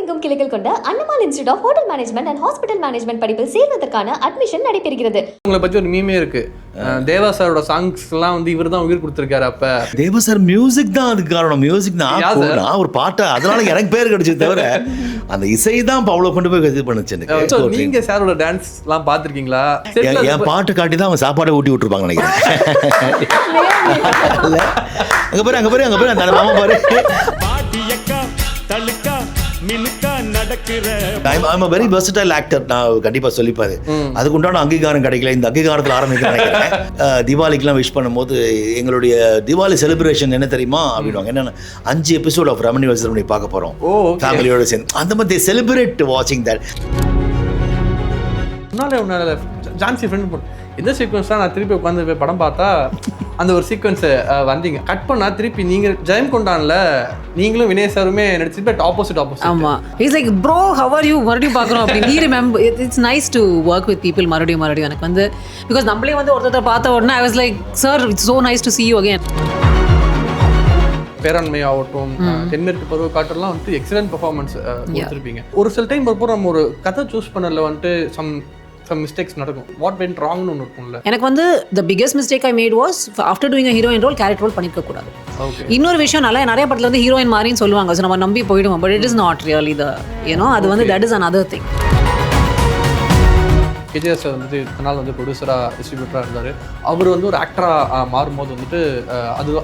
உலகெங்கும் கிளைகள் கொண்ட Annamal institute of hotel management and hospital management படிப்பில் சேர்வதற்கான அட்மிஷன் நடைபெறுகிறது. உங்களை பத்தி ஒரு மீமே இருக்கு. தேவா சாரோட சாங்ஸ் எல்லாம் வந்து இவர் தான் உயிர் கொடுத்திருக்காரு. அப்ப தேவா சார் மியூசிக் தான் அதுக்கு காரணம். மியூசிக் நான் ஒரு பாட்டு, அதனால எனக்கு பேர் கிடைச்சது தவிர அந்த இசை தான் அவ்வளோ கொண்டு போய் இது பண்ணுச்சு. நீங்க சாரோட டான்ஸ் எல்லாம் பாத்திருக்கீங்களா? என் பாட்டு காட்டி தான் அவங்க சாப்பாடை ஊட்டி விட்டுருப்பாங்க நினைக்கிறேன். அங்க பாரு அங்க பாரு அங்க பாரு அந்த மாமா பாரு. I'm a very versatile actor. நான் கண்டிப்பா சொல்லிப்பாரு. அதுக்கு உண்டான அங்கீகாரம் கிடைக்கல. இந்த அங்கீகாரத்தில் ஆரம்பிக்க நினைக்கிறேன். தீபாவளிக்கெல்லாம் விஷ் பண்ணும்போது எங்களுடைய தீபாவளி செலிப்ரேஷன் என்ன தெரியுமா அப்படின்வாங்க. என்னன்னா 5 எபிசோட் ஆஃப் ரமணி வசனம் பார்க்க போறோம் ஃபேமிலியோட சேர்ந்து. அந்த மாதிரி செலிப்ரேட் வாட்சிங் தட். உன்னால ஜான்சி ஃப்ரெண்ட் எந்த சீக்வன்ஸ் தான் நான் திருப்பி உட்காந்து போய் படம் பார்த்தா அந்த ஒரு சீக்வன்ஸை வந்தீங்க கட் பண்ணா திருப்பி நீங்க ஜெயம் கொண்டான்ல நீங்களும் வினய் சாருமே நடிச்சு பட் ஆப்போசிட். ஆமா, it's like bro how are you மறுபடியும் பார்க்குறோம் அப்படின்னு. He remember it's nice to work with people மறுபடியும் எனக்கு வந்து பிகாஸ் நம்மளே வந்து ஒருத்தர் பார்த்த உடனே ஐ was like sir it's so nice to see you again. பேராண்மை ஆகட்டும், தென்மேற்கு பருவ காற்றெல்லாம் வந்து எக்ஸலன்ட் பெர்ஃபார்மன்ஸ் கொடுத்துருப்பீங்க. ஒரு சில டைம் நம்ம ஒரு கதை சூஸ் பண்ணல வந்துட்டு some mistakes நடக்கும். What went wrong னு இருக்கும்ல. எனக்கு வந்து the biggest mistake I made was after doing a heroine role character role பண்ணிக்க கூடாது. இன்னொரு விஷயம் நிறைய படத்துல வந்து ஹீரோயின் மாதிரின்னு சொல்லுவாங்க. நம்ம நம்பி போய்டுவோம். But it is not really the அது வந்து that is another thing. KGs வந்துட்டு இதனால் வந்து ப்ரொடியூசராக டிஸ்ட்ரிபியூட்டராக இருந்தார். அவர் வந்து ஒரு ஆக்டராக மாறும்போது வந்துட்டு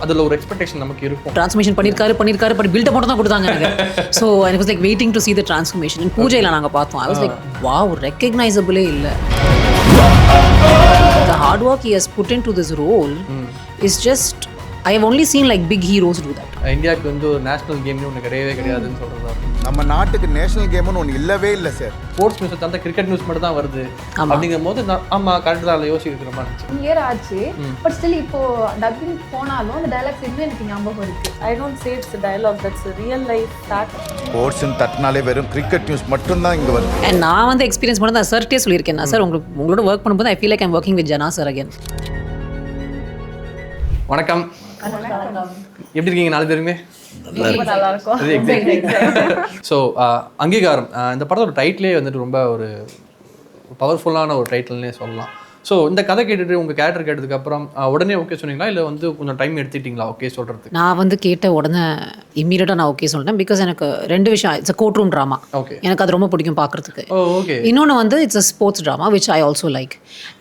அதில் ஒரு எக்ஸ்பெக்டேஷன் நமக்கு இருக்கும். ட்ரான்ஸ்ஃபர்மேஷன் பண்ணியிருக்காரு பட் பில்டப் மட்டும் தான் கொடுத்தாங்க எனக்கு. ஸோ எனக்கு like waiting to see the transformation. பூஜையில் நாங்கள் பார்த்தோம். ஐ வாஸ் லைக் வாவ், ரெக்கக்னைசபிளே இல்லை. The hard work he has put into this role is just I have only seen like big heroes do that. இந்தியாவுக்கு வந்து ஒரு நேஷனல் கேம்னு ஒன்று கிடையாதுன்னு சொல்கிறதா. நம்ம நாட்டுக்கு நேஷனல் கேம்னு ஒன்று இல்லவே இல்லை சார். ஸ்போர்ட்ஸ் நியூஸ் தந்த கிரிக்கெட் நியூஸ் மட்டும் தான் வருது. அப்படிங்கும் போது ஆமாம் கரெக்டாக தான் யோசிக்கிற மாதிரி இருந்துச்சு. இயர் ஆச்சு பட் ஸ்டில் இப்போ டப்பிங் போனாலும் அந்த டயலாக்ஸ் இன்னும் எனக்கு ஞாபகம் இருக்கு. I don't say it's dialogue, that's real life fact. ஸ்போர்ட்ஸ்னு தட்டினாலே வெறும் கிரிக்கெட் நியூஸ் மட்டும் தான் இங்கே வருது. அண்ட் நான் வந்து எக்ஸ்பீரியன்ஸ் பண்ணி தான் சார்ட்டே சொல்லியிருக்கேன். நான் சார் உங்களோட ஒர்க் பண்ணும்போது I feel like I'm working with Jana sir again. வணக்கம். எப்படி இருக்கீங்க நாலு பேருமே? நல்லா இருக்கும். ஸோ அங்கீகாரம் இந்த படத்தோட டைட்டிலே வந்துட்டு ரொம்ப ஒரு பவர்ஃபுல்லான ஒரு டைட்டில்னே சொல்லலாம். ஸோ இந்த கதை கேட்டுட்டு உங்கள் கேரக்டர் கேட்டதுக்கப்புறம் உடனே ஓகே சொன்னீங்களா இல்லை வந்து கொஞ்சம் டைம் எடுத்துட்டிங்களா ஓகே சொல்கிறதுக்கு? நான் வந்து கேட்ட உடனே இம்மீடியட்டாக நான் ஓகே சொல்லிட்டேன். பிகாஸ் எனக்கு 2 விஷயம். It's court room drama. Okay, எனக்கு அது ரொம்ப பிடிக்கும் பார்க்குறதுக்கு. ஓகே. இன்னொன்று வந்து it's a sports drama which I also like.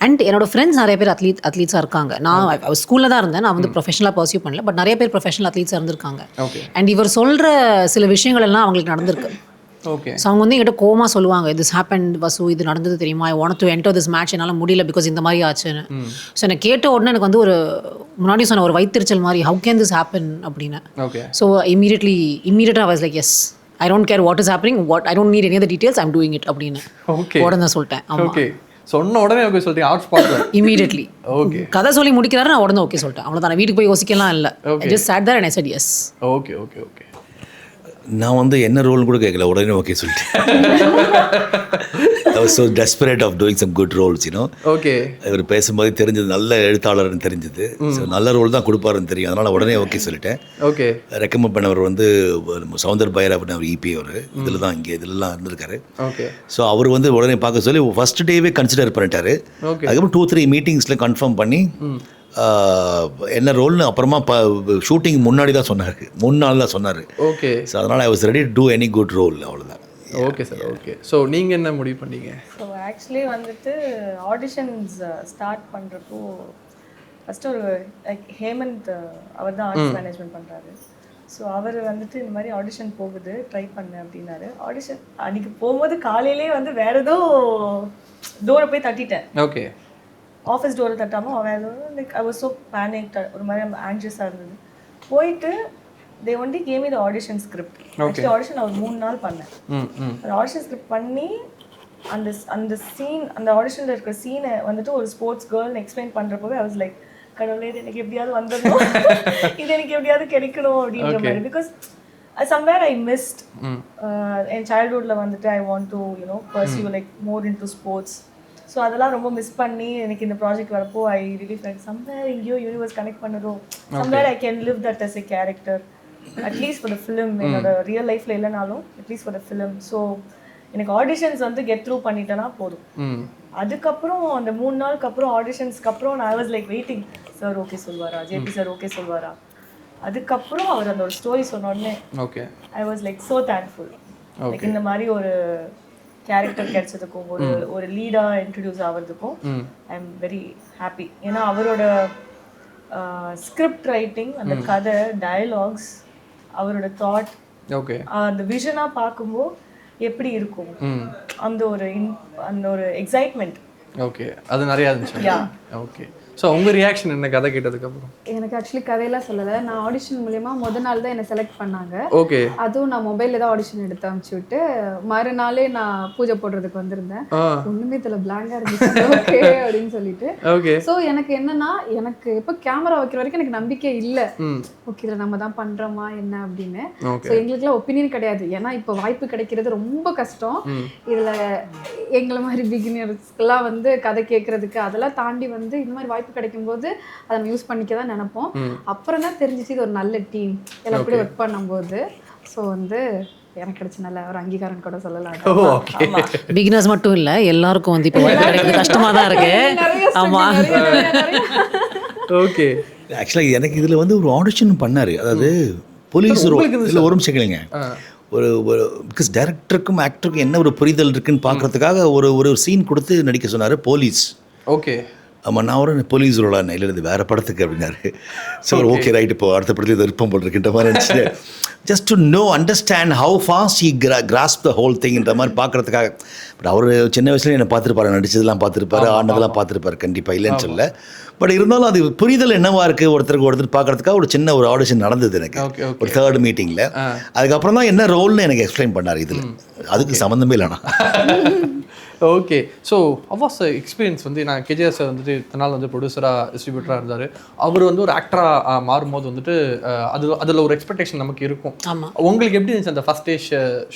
And என்னோட ஃப்ரெண்ட்ஸ் நிறைய பேர் அத்லீட்ஸாக இருக்காங்க. நான் ஸ்கூலில் தான் இருந்தேன். நான் வந்து ப்ரொஃபஷனலாக பர்சியூ பண்ணல. பட் நிறைய பேர் ப்ரொஃபஷனல் அத்லீட்ஸாக இருந்திருக்காங்க. ஓகே. அண்ட் இவர் சொல்கிற சில விஷயங்கள் எல்லாம் அவங்களுக்கு நடந்திருக்கு. ஓகே. ஸோ அவங்க வந்து என்கிட்ட கோமா சொல்லுவாங்க, திஸ் ஹேப்பன்ட் வசு, இது நடந்தது தெரியுமா, ஐ want to enter this match, என்னால் முடியல பிகாஸ் இந்த மாதிரி ஆச்சுன்னு. ஸோ எனக்கு கேட்ட உடனே எனக்கு வந்து ஒரு முன்னாடி சொன்ன ஒரு வைத்திருச்சல் மாதிரி, ஹவு கேன் திஸ் ஹேப்பன் அப்படின்னு. ஓகே. ஸோ இமீடியட்டாக I was like yes, I don't care what is happening, I don't need any other details, I am doing it அப்படின்னு உடனே சொல்லிட்டேன். ஓகே. சொன்ன உடனே ஓகே சொல்லிட்டீங்க அவுட் ஸ்பாட்ல இமீடியட்லி. ஓகே. கதை சொல்லி முடிக்கிறாரு, நான் உடனே ஓகே சொல்லிட்டேன். அவ்வளோதான், வீட்டுக்கு போய் யோசிக்கலாம் இல்லை. I just sat there and I said yes. Okay okay okay. நான் வந்து என்ன ரோல்னு கூட கேட்கல, உடனே ஓகே சொல்லிட்டேன். I was so desperate of doing some good roles, you know. Okay. இவர் பேசும்போது தெரிஞ்சது நல்ல எழுத்தாளர்னு தெரிஞ்சது. ஸோ நல்ல ரோல் தான் கொடுப்பாருன்னு தெரியும். அதனால் உடனே ஓகே சொல்லிட்டேன். ஓகே. ரெக்கமெண்ட் பண்ணவர் வந்து சௌந்தர் பைரவன், அவர் இபி, அவர் இதில் தான் இங்கே இதிலலாம் இருந்திருக்காரு. ஓகே. ஸோ அவர் வந்து உடனே பார்க்க சொல்லி ஃபர்ஸ்ட் டேவே கன்சிடர் பண்ணிட்டாரு. அதுக்கப்புறம் 2-3 மீட்டிங்ஸில் கன்ஃபார்ம் பண்ணி என்ன ரோல்னு அப்புறமா ஷூட்டிங் முன்னாடி தான் சொன்னார், 3 நாள் தான் சொன்னார். ஓகே. ஸோ அதனால் I was ready to do any good role, அவ்வளோதான். Okay sir. ஓகே. ஸோ நீங்கள் என்ன முடிவு பண்ணீங்க? ஸோ ஆக்சுவலி வந்துட்டு ஆடிஷன்ஸ் ஸ்டார்ட் பண்ணுறப்போ ஃபஸ்ட்டு ஒரு லைக் ஹேமந்த் அவர் தான் ஆர்ட்ஸ் மேனேஜ்மெண்ட் பண்ணுறாரு. ஸோ அவர் வந்துட்டு இந்த மாதிரி ஆடிஷன் போகுது, ட்ரை பண்ணு அப்படின்னாரு. ஆடிஷன் அன்றைக்கி போகும்போது காலையிலே வந்து வேறு ஏதோ டோரை போய் தட்டிட்டேன். ஓகே. ஆஃபீஸ் டோரை தட்டாமல் வேறு like I was so panicked, ஒரு மாதிரி ஆன்ஷியஸாக இருந்தது. போயிட்டு they only gave me the audition script. Actually audition நான் 3 நாள் பண்ணேன். அந்த ஆடிஷன் ஸ்கிரிப்ட் பண்ணி அந்த சீன், அந்த ஆடிஷனில் இருக்கிற சீனை வந்துட்டு ஒரு ஸ்போர்ட்ஸ் கேர்ள்னு எக்ஸ்பிளைன் பண்ணுறப்பவே ஐ வாஸ் லைக், கடவுளே இது எனக்கு எப்படியாவது வந்துடணும், இது எனக்கு எப்படியாவது கிடைக்கணும் அப்படின்ற மாதிரி. பிகாஸ் somewhere I missed என் சைல்ட்ஹுட்டில் வந்துட்டு I want to pursue like more into sports. So அதெல்லாம் ரொம்ப மிஸ் பண்ணி எனக்கு இந்த ப்ராஜெக்ட் வரப்போ ஐ ரிலி ஃபெல்ட் சம்வேர் எங்கேயோ யூனிவர்ஸ் கனெக்ட் பண்ணுறோம், somewhere I can live that as a character at least for the film. என்னோட ரியல் லைஃப்பில் இல்லைனாலும் at least for the film. So எனக்கு ஆடிஷன்ஸ் வந்து கெட் த்ரூ பண்ணிட்டேன்னா போதும். அதுக்கப்புறம் அந்த 3 நாளுக்கு அப்புறம் ஆடிஷன்ஸ்க்கு அப்புறம் நான் was like waiting, sir okay சொல்வாரா, ஜேபி சார் ஓகே சொல்வாரா. அதுக்கப்புறம் அவர் அந்த ஒரு ஸ்டோரி சொன்ன உடனே okay I was like so thankful. Like இந்த மாதிரி ஒரு கேரக்டர் கிடைச்சதுக்கும் ஒரு லீடாக இன்ட்ரடியூஸ் ஆகிறதுக்கும் ஐ எம் வெரி ஹாப்பி. ஏன்னா அவரோட ஸ்கிரிப்ட் ரைட்டிங், அந்த கதை, டயலாக்ஸ், அவரோட தாட், ஓகே அந்த விஷனாக பார்க்கும்போது எப்படி இருக்கும், அந்த ஒரு எக்ஸைட்மெண்ட். ஓகே அது நிறையா இருந்துச்சு. ஓகே ஸோ உங்கள் ரியாக்ஷன் என்ன கதை கேட்டதுக்கப்புறம்? எனக்கு ஆக்சுவலி கதையெல்லாம் சொல்லலை. நான் ஆடிஷன் மூலயமா நாள் தான் என்னை செலக்ட் பண்ணாங்க. ஓகே. அதுவும் நான் மொபைலில் தான் ஆடிஷன் எடுத்து அனுப்பிச்சி விட்டு மறுநாளே நான் பூஜை போடுறதுக்கு வந்திருந்தேன். ஒன்றுமே இதில் பிளாங்காக இருந்துச்சு. ஓகே அப்படின்னு சொல்லிட்டு. ஓகே. ஸோ எனக்கு என்னன்னா, எனக்கு எப்போ கேமரா வைக்கிற வரைக்கும் எனக்கு நம்பிக்கை இல்லை. ஓகே இதில் நம்ம தான் பண்ணுறோமா என்ன அப்படின்னு. ஸோ எங்களுக்குலாம் ஒப்பீனியன் கிடையாது. ஏன்னா இப்போ வாய்ப்பு கிடைக்கிறது ரொம்ப கஷ்டம். இதில் எங்களை மாதிரி பிகினர்ஸ்க்கெல்லாம் வந்து கதை கேட்கறதுக்கு அதெல்லாம் தாண்டி வந்து இந்த மாதிரி வாய்ப்பு கிடைக்கும்போது அதை நம்ம யூஸ் பண்ணிக்க தான் நினைப்போம். அப்புறம் தான் தெரிஞ்சிச்சு இது ஒரு நல்ல டீம் எல்லாம் கூட ஒர்க் பண்ணும்போது. ஸோ வந்து எனக்கு கிடைச்ச நல்ல ஒரு அங்கீகாரம் கூட சொல்லலாம். பிகினர்ஸ் மட்டும் இல்லை, எல்லாருக்கும் வந்து இப்போ வாய்ப்பு கிடைக்கிறது கஷ்டமாக தான் இருக்கு. ஆமாம். ஓகே. ஆக்சுவலாக எனக்கு இதில் வந்து ஒரு ஆடிஷன் பண்ணார். அதாவது போலீஸ் இல்லை, ஒரு நிமிஷம் கேளுங்க. ஒரு பிகாஸ் டைரக்டருக்கும் ஆக்டருக்கும் என்ன ஒரு புரிதல் இருக்குன்னு பார்க்குறதுக்காக ஒரு சீன் கொடுத்து நடிக்க சொன்னார். போலீஸ். ஓகே. ஆமாம், நான் ஒரு போலீஸ் ரோலாக இல்லை, இது வேறு படத்துக்கு அப்படின்னாரு. ஸோ ஓகே ரைட், இப்போ அடுத்த படத்தில் இது விருப்பம் போட்டிருக்கின்ற மாதிரி நினச்சிட்டு just to know understand how fast he grasp the whole திங்ன்ற மாதிரி பார்க்குறதுக்காக. பட் அவர் சின்ன வயசுல என்னை பார்த்துருப்பாரு, நடிச்சதெல்லாம் பார்த்துருப்பாரு, ஆனதெல்லாம் பார்த்துருப்பாரு, கண்டிப்பாக இல்லைன்னு சொல்ல. பட் இருந்தாலும் அது புரிதல் என்னவா இருக்குது ஒருத்தருக்கு ஒருத்தர் பார்க்குறதுக்காக ஒரு சின்ன ஒரு ஆடிஷன் நடந்தது எனக்கு ஒரு 3rd மீட்டிங்கில். அதுக்கப்புறம் தான் என்ன ரோல்னு எனக்கு எக்ஸ்பிளைன் பண்ணார். இதில் அதுக்கு சம்மந்தமே இல்லைண்ணா. ஓகே. ஸோ அவாஸ் எக்ஸ்பீரியன்ஸ் வந்து நான் கேஜிஆர் சார் வந்துட்டு இத்தனை வந்து ப்ரொடியூசராக டிஸ்ட்ரிபியூட்டராக இருந்தார். அவர் வந்து ஒரு ஆக்டராக மாறும்போது வந்துட்டு அதில் ஒரு எக்ஸ்பெக்டேஷன் நமக்கு இருக்கும். உங்களுக்கு எப்படி இருந்துச்சு அந்த ஃபர்ஸ்ட் டே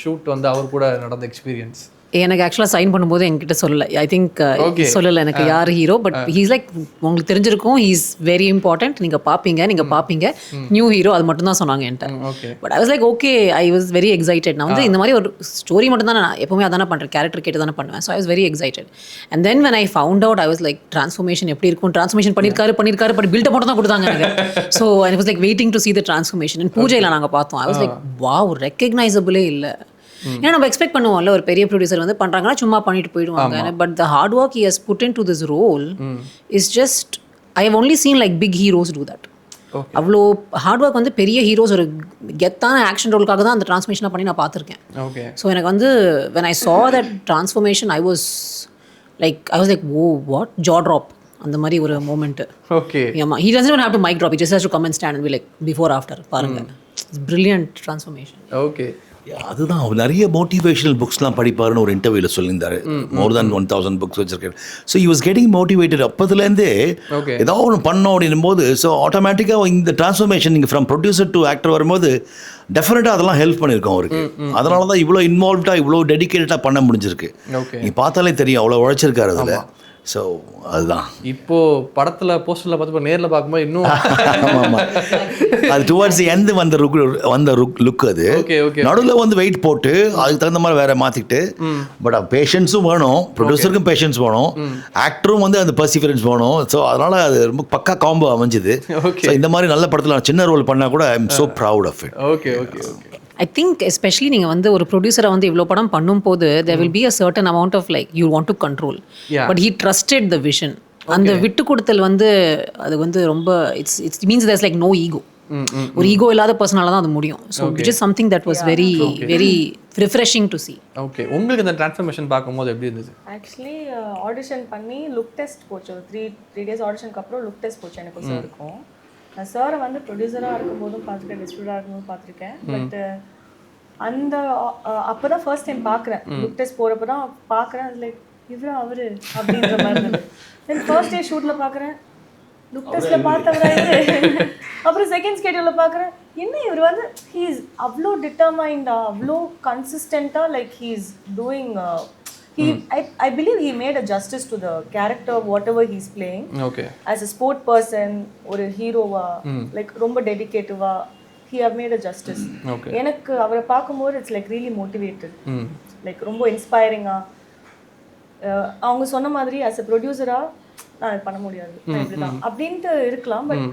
ஷூட் வந்து அவர் கூட நடந்த எக்ஸ்பீரியன்ஸ்? எனக்கு ஆக்சுவலாக சைன் பண்ணும்போது என்கிட்ட சொல்லலை. ஐ திங்க் சொல்லலை எனக்கு யார் ஹீரோ. பட் ஹீஸ் லைக் உங்களுக்கு தெரிஞ்சிருக்கும், ஹீஸ் வெரி இம்பார்ட்டன்ட், நீங்கள் பார்ப்பீங்க நியூ ஹீரோ, அது மட்டும் தான் சொன்னாங்க என்கிட்ட. But I was like okay, I was very excited. நான் வந்து இந்த மாதிரி ஒரு ஸ்டோரி மட்டும் தான் நான் எப்பவுமே அதானே பண்ணுறேன், கேரக்டர் கேட்டு தானே பண்ணுவேன். So I was very excited. And then when I found out, I was like transformation எப்படி இருக்கும், ட்ரான்ஸ்ஃபர்மேஷன் பண்ணியிருக்காரு பட் பில்டப் மட்டும் தான் கொடுத்தாங்க எனக்கு. So I was like waiting to see the transformation. And பூஜையில் நாங்கள் பார்த்தோம். ஐ வாஸ் லைக் வாவ், ரெக்கக்னைசபிளே இல்லை. ஏன்னா நம்ம எக்ஸ்பெக்ட் பண்ணுவோம்ல, ஒரு பெரிய ப்ரொடியூசர் வந்து பண்ணுறாங்கன்னா சும்மா பண்ணிட்டு போயிடுவாங்க. But the hard work he has put into this role is just, I have only seen like big heroes do that. அவ்வளோ ஹார்ட் ஒர்க் வந்து பெரிய ஹீரோஸ் ஒரு கெத்தான ஆக்ஷன் ரோலுக்காக தான் அந்த ட்ரான்ஸ்ஃபர்மேஷனை பண்ணி நான் பார்த்துருக்கேன். ஸோ எனக்கு வந்து when I saw that transformation, I was like oh what, jaw drop அந்த மாதிரி ஒரு மூமெண்ட்டு. ஓகே. ஆமாம், he doesn't even have to mic drop, he just has to come and stand and be like before after பாருங்க. It's brilliant transformation. Okay. அதுதான் அவர் நிறைய motivational புக்ஸ்லாம் படிப்பாருன்னு ஒரு இன்டர்வியூவில் சொல்லியிருந்தாரு. மோர் தேன் 1000 புக்ஸ் வச்சிருக்காரு. So he was getting motivated அப்போதுலேருந்தே ஏதாவது ஒன்று பண்ணோம் அப்படின்னும் போது. ஸோ ஆட்டோமேட்டிக்காக இந்த டிரான்ஸ்ஃபர்மேஷன் நீங்கள் ஃப்ரம் ப்ரொடியூசர் டு ஆக்டர் வரும்போது டெஃபினட்டாக அதெல்லாம் ஹெல்ப் பண்ணியிருக்கோம் அவருக்கு. அதனால தான் இவ்வளோ இன்வால்வ்டாக இவ்வளோ டெடிக்கேட்டடாக பண்ண முடிஞ்சிருக்கு. நீ பார்த்தாலே தெரியும் அவ்வளோ உழைச்சிருக்காரு அதில். ஸோ அதுதான் இப்போ படத்தில் போஸ்டரில் பார்த்து நேரில் பார்க்கும்போது இன்னும் ஆமாம், அது டுவர்ட்ஸ் எந்த வந்த லுக் அது. நடுவில் வந்து வெயிட் போட்டு அதுக்கு தகுந்த மாதிரி வேற மாற்றிக்கிட்டு. பட் பேஷன்ஸும் வேணும், ப்ரொடியூசருக்கும் பேஷன்ஸ் வேணும், ஆக்டரும் வந்து அந்த பர்சிஃபரன்ஸ் வேணும். ஸோ அதனால் அது ரொம்ப பக்கா காம்போ அமைஞ்சுது. ஸோ இந்த மாதிரி நல்ல படத்தில் நான் சின்ன ரோல் பண்ணால் கூட I am so proud of it. Okay okay okay. I think especially நீங்கள் வந்து ஒரு ப்ரொடியூசரை வந்து இவ்வளோ படம் பண்ணும்போது there will be a certain amount of like you want to control. But he trusted the vision. அந்த விட்டு கொடுத்தல் வந்து அது வந்து ரொம்ப it means there's like no ego. ஒரு ஈகோ இல்லாத பர்சனால தான் அது முடியும். So which is something that was very very refreshing to see. Okay. உங்களுக்கு இந்த டிரான்ஸ்ஃபர்மேஷன் பார்க்கும்போது எப்படி இருந்துச்சு? ஆக்சுவலி ஆடிஷன் பண்ணி லுக் டெஸ்ட் போச்சு. ஒரு 3 days ஆடிஷனுக்கு அப்புறம் லுக் டெஸ்ட் போச்சு எனக்கு சார் இருக்கும். நான் சாரை வந்து ப்ரொடியூசராக இருக்கும்போதும் பார்த்துருக்கேன், டிஸ்ட்ரிபியூட்டராக இருக்கும்போதும் பார்த்துருக்கேன். பட் அந்த அப்போ தான் ஃபர்ஸ்ட் டைம் பார்க்குறேன். லுக் டெஸ்ட் போகிறப்ப தான் பார்க்குறேன். அது லைக் இவரா அவரு அப்படின்ற மாதிரி இருந்தது. தென் ஃபர்ஸ்ட் டே ஷூட்டில் பார்க்குறேன், லுக் டெஸ்ட்டில் பார்த்தவரா இது. அப்புறம் செகண்ட் ஸ்கெடியூலில் பார்க்குறேன், என்ன இவர் வந்து ஹீஸ் அவ்வளோ டிட்டர்மைண்டா, அவ்வளோ கன்சிஸ்டண்ட்டாக, like he's doing I believe he made a justice to the character whatever he's playing. Okay. As a sport person, ஒரு ஹீரோவா லைக் ரொம்ப டெடிகேட்டிவா he have made a justice. எனக்கு அவரை பார்க்கும்போது it's like really motivated, like ரொம்ப இன்ஸ்பைரிங்கா. அவங்க சொன்ன மாதிரி as a ப்ரொடியூசரா நான் பண்ண முடியாது இப்படிதான் அப்படின்ட்டு இருக்கலாம். பட்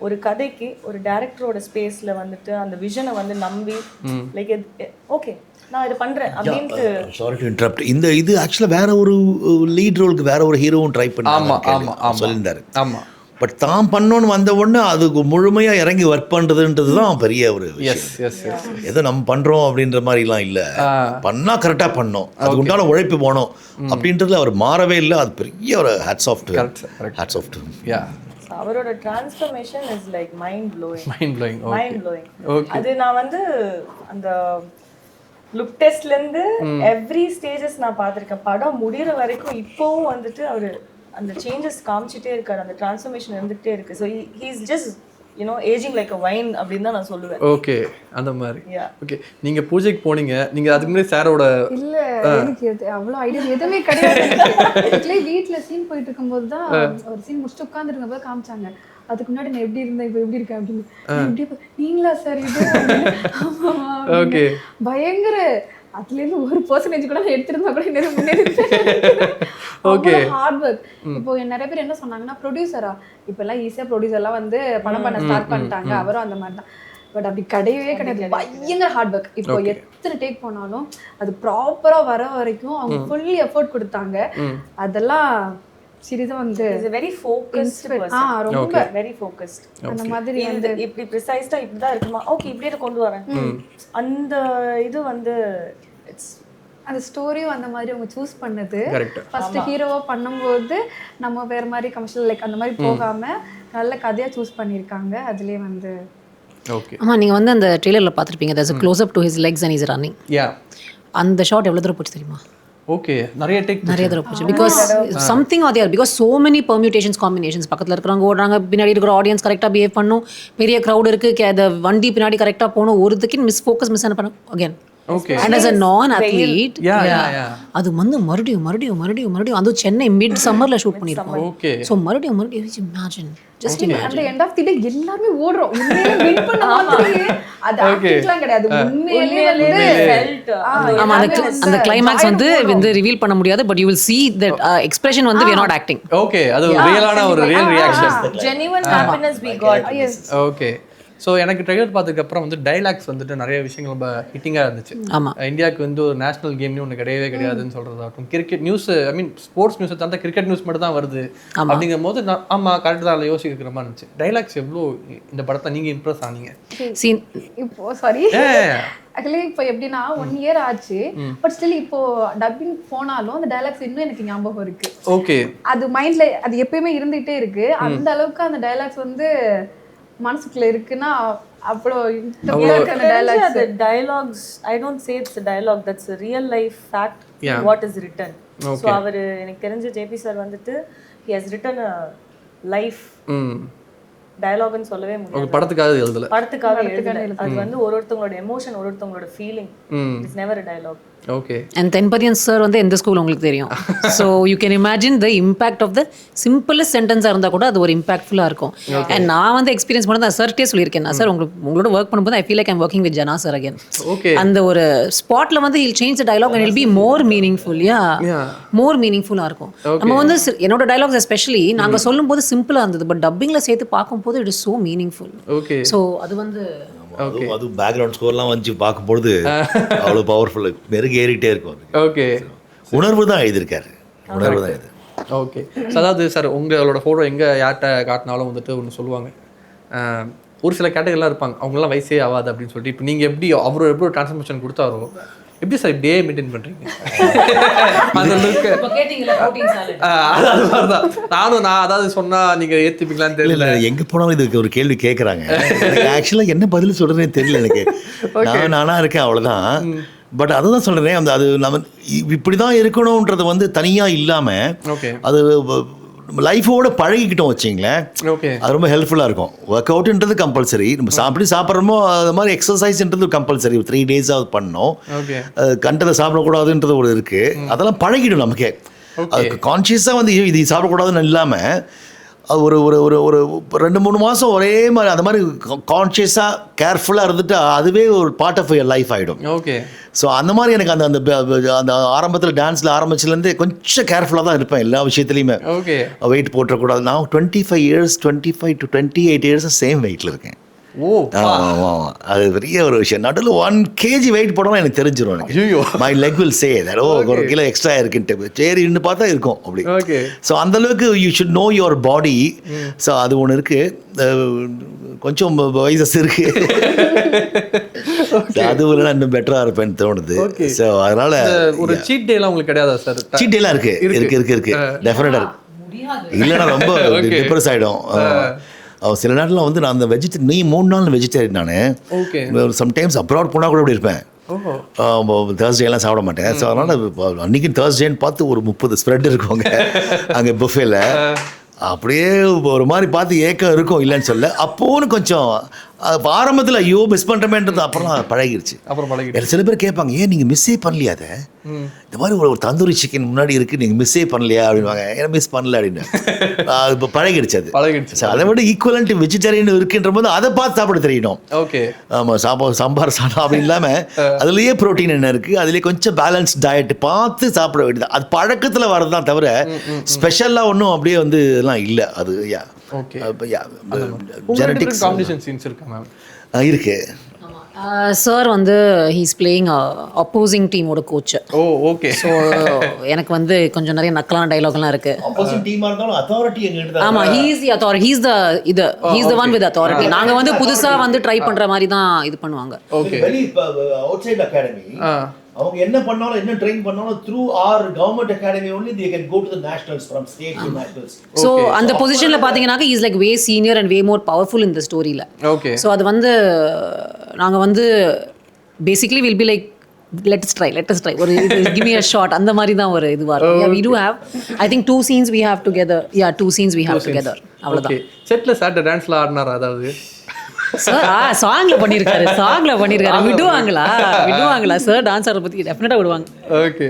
ஒரு கதைக்கு ஒரு டைரக்டரோட ஸ்பேஸ்ல வந்துட்டு அந்த விஷனை வந்து நம்பி லைக் ஓகே நான் இதை பண்றேன் அப்படின்ட்டு. Sorry to interrupt. இது ஆக்சுவலாக வேற ஒரு லீட் ரோலுக்கு வேற ஒரு ஹீரோவும் ட்ரை பண்ணி சொல்லியிருந்தாரு. ஆமாம். பட் தான் பண்ணோன்னு வந்த உடனே அதுக்கு முழுமையாக இறங்கி ஒர்க் பண்ணுறதுன்றது தான் பெரிய ஒரு விஷயம். ஏதோ நம்ம பண்ணுறோம் அப்படின்ற மாதிரிலாம் இல்லை, பண்ணால் கரெக்டாக பண்ணோம், அதுக்கு உண்டான உழைப்பு போனோம் அப்படின்றதுல அவர் மாறவே இல்லை. அது பெரிய ஒரு ஹேட்ஸ் ஆஃப் டு. அவரோட transformation is like mind blowing. அது நான் வந்து அந்த லுக் டெஸ்ட்லேருந்து எவ்ரி ஸ்டேஜஸ் நான் பார்த்துருக்கேன். படம் முடிகிற வரைக்கும் இப்போவும் வந்துட்டு அவர் அந்த சேஞ்சஸ் காமிச்சிட்டே இருக்காரு, அந்த டிரான்ஸ்ஃபர்மேஷன் இருந்துகிட்டே இருக்கு. So he is just ageing like a wine அப்படின்னு தான் நான் சொல்லுவேன். ஓகே, அந்த மாதிரி. ஓகே, நீங்க பூஜைக்கு போனீங்க, நீங்க அதுக்கு முன்னாடி சாரோட இல்ல எனக்கு அவ்வளோ ஐடியா எதுவுமே கிடையாது. ஆக்சுவலி வீட்ல சீன் போயிட்டு இருக்கும்போது தான் ஒரு சீன் முடிச்சுட்டு உட்காந்துருக்கும் போது காமிச்சாங்க. அதுக்கு முன்னாடி நான் எப்படி இருந்தேன் இப்போ எப்படி இருக்கேன் அப்படின்னு. நீங்களா சார் இது? ஓகே, பயங்கர அதுலேருந்து 1% கூட நான் எடுத்திருந்தா கூட இன்னும் முன்னேறி. Okay, hard work. இப்போ நிறைய பேர் என்ன சொன்னாங்கன்னா ப்ரொடியூசரா இப்பெல்லாம் ஈஸியாக ப்ரொடியூசர்லாம் வந்து படம் பண்ண ஸ்டார்ட் பண்ணிட்டாங்க, அவரும் அந்த மாதிரி தான். பட் அப்படி கிடையவே கிடையாது, பயங்கர ஹார்ட் ஒர்க். இப்போ எத்தனை டேக் போனாலும் அது ப்ராப்பராக வர வரைக்கும் அவங்க ஃபுல்லி எஃபோர்ட் கொடுத்தாங்க. அதெல்லாம் சீரியஸா வந்து is a very focused person. ரொம்ப very focused. அந்த மாதிரி வந்து இப்படி ப்ரிசைஸா இப்படி தான் இருக்குமா, ஓகே இப்படியே கொண்டு வரேன். அந்த இது வந்து இட்ஸ் அந்த ஸ்டோரியும் அந்த மாதிரி அவங்க சூஸ் பண்ணது. ஃபர்ஸ்ட் ஹீரோவா பண்ணும்போது நம்ம வேற மாதிரி கமர்ஷியல் லைக் அந்த மாதிரி போகாம நல்ல கதையா சூஸ் பண்ணியிருக்காங்க. அதுலயே வந்து ஓகே. ஆமா, நீங்க வந்து அந்த ட்ரெய்லர்ல பார்த்திருப்பீங்க, there's a close up to his legs and he's running. அந்த ஷாட் எவ்வளவு தூரம் போச்சு தெரியுமா? ஓகே, நிறைய தடவை போச்சு. Because something are there, because so many permutations combinations. பக்கத்தில் இருக்கிறவங்க ஓடுறாங்க, பின்னாடி இருக்கிற ஆடியன்ஸ் கரெக்டாக பிஹேவ் பண்ணும், பெரிய க்ரௌட் இருக்குது, அந்த வண்டி பின்னாடி கரெக்டாக போகணும், ஒரு செகண்ட் மிஸ் பண்ண again. Okay. And as a non-athlete, அது வந்து மறுபடியும் அது சென்னை மிட் சம்மர்ல ஷூட் பண்ணிருக்கோம். Okay. So மறுபடியும் imagine, just imagine. அந்த end of the day எல்லாரும் ஓடுறோம், உண்மையிலேயே வின் பண்ண மாதிரி. அது ஆக்டிங்லாம் கிடையாது, உண்மையிலேயே வந்து felt. ஆமா, அந்த கிளைமாக்ஸ் வந்து ரிவீல் பண்ண முடியாது, but you will see that expression வந்து we are not acting. Okay, அது ரியலான ஒரு real reaction, genuine happiness we got. Yes. Okay. So எனக்கு ட்ரெய்லர் பார்த்ததுக்கப்புறம் வந்து டைலாக்ஸ் வந்துட்டு நிறைய விஷயங்கள் ரொம்ப ஹிட்டிங்காக இருந்துச்சு. ஆமாம், இந்தியாவுக்கு வந்து ஒரு நேஷனல் கேம்னு ஒன்று கிடையாதுன்னு சொல்கிறதாகட்டும், கிரிக்கெட் நியூஸ், ஐ மீன் ஸ்போர்ட்ஸ் நியூஸை தந்தா கிரிக்கெட் நியூஸ் மட்டும் தான் வருது அப்படிங்கும் போது ஆமாம் கரெக்டாக தான் யோசிக்கிற மாதிரி இருந்துச்சு. டைலாக்ஸ் எவ்வளோ இந்த படத்தை நீங்கள் இம்ப்ரெஸ் ஆனீங்க? இப்போ சாரி ஆக்சுவலி இப்போ எப்படின்னா 1 year ஆச்சு, பட் ஸ்டில் இப்போ டப்பிங் போனாலும் அந்த டைலாக்ஸ் இன்னும் எனக்கு ஞாபகம் இருக்கு. ஓகே, அது மைண்ட்ல அது எப்பயுமே இருந்துகிட்டே இருக்கு. அந்த அளவுக்கு அந்த டைலாக்ஸ் வந்து மனசுக்குள்ள இருக்குன்னா அவ்வளோ dialogues. I don't say it's a dialogue, that's a real life fact what is written. So அவர் எனக்கு தெரிஞ்ச ஜேபி சார் வந்துட்டு he has written a life டயலாக்னு சொல்லவே முடியாது. படத்துக்காக எழுதல, படத்துக்காக எழுதல. அது வந்து ஒருத்தவங்களோட எமோஷன், ஒருத்தவங்களோட feeling. It's never a dialogue. Okay. And Thenpathiyan sir வந்து எந்த ஸ்கூல் உங்களுக்கு தெரியும். So you can imagine the impact of the simplest சென்டென்ஸாக இருந்தால் கூட அது ஒரு இம்பாக்ட்ஃபுல்லாக இருக்கும். அண்ட் நான் வந்து எக்ஸ்பீரியன்ஸ் பண்ணது சார்ட்டே சொல்லியிருக்கேன். நான் சார் உங்களோட ஒர்க் பண்ணும்போது I feel like I'm working with Jana sir again. Okay, அந்த ஒரு ஸ்பாட்ல வந்து he'll change the dialogue and he'll be more meaningful. More மீனிங்ஃபுல்லாக இருக்கும். நம்ம வந்து என்னோட டயலாக்ஸ் எஸ்பெஷலி நாங்கள் சொல்லும் போது சிம்பிளாக இருந்தது, பட் டப்பிங்ல சேர்த்து பார்க்கும்போது it is so meaningful. Okay. So அது வந்து அது பேக்ரவுண்ட் ஸ்கோர்லாம் வந்து பார்க்கும்போது அவ்வளோ பவர்ஃபுல், மெருகு ஏறிட்டே இருக்கும். ஓகே, உணர்வு தான் எழுதியிருக்காரு, உணர்வு தான் இது. ஓகே. அதாவது சார் உங்களோட ஃபோட்டோ எங்கே யார்கிட்ட காட்டினாலும் வந்துட்டு ஒன்று சொல்லுவாங்க, ஒரு சில கேட்டகரிலாம் இருப்பாங்க அவங்களாம் வயசே ஆகாது அப்படின்னு சொல்லிட்டு. இப்போ நீங்கள் எப்படி அவர் எப்படி ஒரு டிரான்ஸ்ஃபர்மேஷன் கொடுத்தாரோ எப்படி சார் இப்படியே மெயின்டைன் பண்ணுறீங்க? அந்த லுக்கு அது மாதிரி தான் நான் அதாவது சொன்னால் நீங்கள் ஏற்றுப்பீங்களான்னு தெரியல. எங்கே போனாலும் இதுக்கு ஒரு கேள்வி கேட்குறாங்க. ஆக்சுவலாக என்ன பதில் சொல்கிறேன்னு தெரியல எனக்கு. நானாக இருக்கேன் அவ்வளோதான். பட் அதை தான் சொல்கிறேன், அந்த அது நம்ம இப்படி தான் இருக்கணுன்றது வந்து தனியாக இல்லாமல் அது லைஃபோட பழகிக்கிட்டோம் வச்சிங்களேன். ஓகே, அது ரொம்ப ஹெல்ப்ஃபுல்லாக இருக்கும். ஒர்க் அவுட்ன்றது கம்பல்சரி, நம்ம அப்படி சாப்பிட்றோமோ அது மாதிரி எக்ஸசைஸ்ன்றது கம்பல்சரி. 3 days அது பண்ணணும். கண்டதை சாப்பிடக்கூடாதுன்றது ஒரு இருக்குது, அதெல்லாம் பழகிடும் நமக்கே. அதுக்கு கான்ஷியஸாக வந்து இது சாப்பிடக்கூடாதுன்னு இல்லாமல் ஒரு ஒரு ஒரு ஒரு 2-3 மாதம் ஒரே மாதிரி அந்த மாதிரி கான்ஷியஸாக கேர்ஃபுல்லாக இருந்துட்டு அதுவே ஒரு பார்ட் ஆஃப் யர் லைஃப் ஆகிடும். ஓகே. ஸோ அந்த மாதிரி எனக்கு அந்த அந்த ஆரம்பத்தில் டான்ஸில் ஆரம்பிச்சிலேருந்து கொஞ்சம் கேர்ஃபுல்லாக தான் இருப்பேன் எல்லா விஷயத்துலையுமே. ஓகே. வெயிட் போட்டுறக்கூடாது. நான் 25 to 28 இயர்ஸ் சேம் வெயிட்டில் இருக்கேன். ஓ. ஆமாம், அது பெரிய ஒரு விஷயம். நடுவில் 1 kg வெயிட் போடாமல் எனக்கு தெரிஞ்சிடும். எனக்கு my leg will say that O 1 kilo extra இருக்குன்ட்டு. சரி இன்னும் பார்த்தா இருக்கும் அப்படி. ஓகே. ஸோ அந்தளவுக்கு you should know your body. So அது ஒன்று இருக்குது. கொஞ்சம் வயசஸ் இருக்கு. அது ஒரு இன்னும் பெட்டராக இருப்பேன்னு தோணுது. ஸோ அதனால ஒரு சீட் டேலாம் உங்களுக்கு கிடையாதா சார்? சீட் டேலாம் இருக்கு டெஃபினட்டாக. இல்லைன்னா ரொம்ப டிப்ரெஸ் ஆகிடும். சில நேரத்தில் வந்து நான் அந்த நீ 3 நாள் வெஜிடேரியன். நான் சம்டைம்ஸ் அப்ராட் போனால் கூட இப்படி இருப்பேன். தேர்ஸ்டேலாம் சாப்பிட மாட்டேன். ஸோ அதனால் அன்றைக்கி தேர்ஸ்டேன்னு பார்த்து ஒரு 30 ஸ்ப்ரெட் இருக்குங்க அங்கே புஃபேல. அப்படியே ஒரு மாதிரி பார்த்து ஏக்கம் இருக்கும், இல்லைன்னு சொல்ல. அப்போன்னு கொஞ்சம் ஆரம்பத்தில் ஐயோ மிஸ் பண்ணுறமேன்றது அப்புறம் பழகிருச்சு. சில பேர் கேட்பாங்க, ஏன் நீங்கள் மிஸ்ஸே பண்ணலையா அதை? இந்த மாதிரி ஒரு தந்தூரி சிக்கன் முன்னாடி இருக்குது, நீங்கள் மிஸ்ஸே பண்ணலையா அப்படின்வாங்க. ஏன்னா மிஸ் பண்ணல அப்படின்னு. இப்போ பழகிடுச்சு அது. அதை விட ஈக்குவலண்ட் வெஜிடேரியன் இருக்குன்ற போது அதை பார்த்து சாப்பிட தெரியணும். ஓகே. ஆமாம், சாம்பார் சாதம் அப்படி இல்லாமல் அதுலேயே ப்ரோட்டீன் என்ன இருக்குது, அதுலேயே கொஞ்சம் பேலன்ஸ் டயட் பார்த்து சாப்பிட வேண்டியது. அது பழக்கத்தில் வரது தான் தவிர ஸ்பெஷலாக ஒன்றும் அப்படியே வந்து இதெல்லாம் இல்லை. அது ஜெனடிக்ஸ் காம்படிஷன் சீன்ஸ் இருக்கா மேம்? இருக்கு. சார் வந்து ஹீஸ் பிளேயிங் அப்போசிங் டீமோட கோச். ஓ ஓகே. ஸோ எனக்கு வந்து கொஞ்சம் நிறைய நக்கலான டைலாக்லாம் இருக்கு. அப்போசிங் டீமா இருந்தாலும் அத்தாரிட்டி எங்க? ஆமா, he's the authority. He's the one with authority. நாங்க வந்து புதுசா வந்து ட்ரை பண்ற மாதிரி தான் இது பண்ணுவாங்க. ஓகே. அவுட் சைட் அகாடமி அவங்க என்ன பண்ணாலும் என்ன ட்ரெயின் பண்ணாலும் through our government academy only they can go to the nationals from state to nationals. So அந்த பொசிஷன்ல பாத்தீங்கன்னாக்க is like way senior and way more powerful இந்த ஸ்டோரியில. ஓகே. ஸோ அது வந்து நாங்க வந்து basically will be like let us try ஒரு give me a shot அந்த மாதிரி தான் ஒரு இதுவா இருக்கும். Yeah, we do have I think 2 scenes we have together. Yeah, 2 scenes we have together. அவ்வளவுதான். செட்ல சார் டான்ஸ்ல ஆடுனாரா? அதாவது சார் சாங்ல பண்ணிருக்காரு. விடுவாங்களா சார்? டான்ஸ் ஆடுற பத்தி டெஃபினட்டா விடுவாங்க. ஓகே.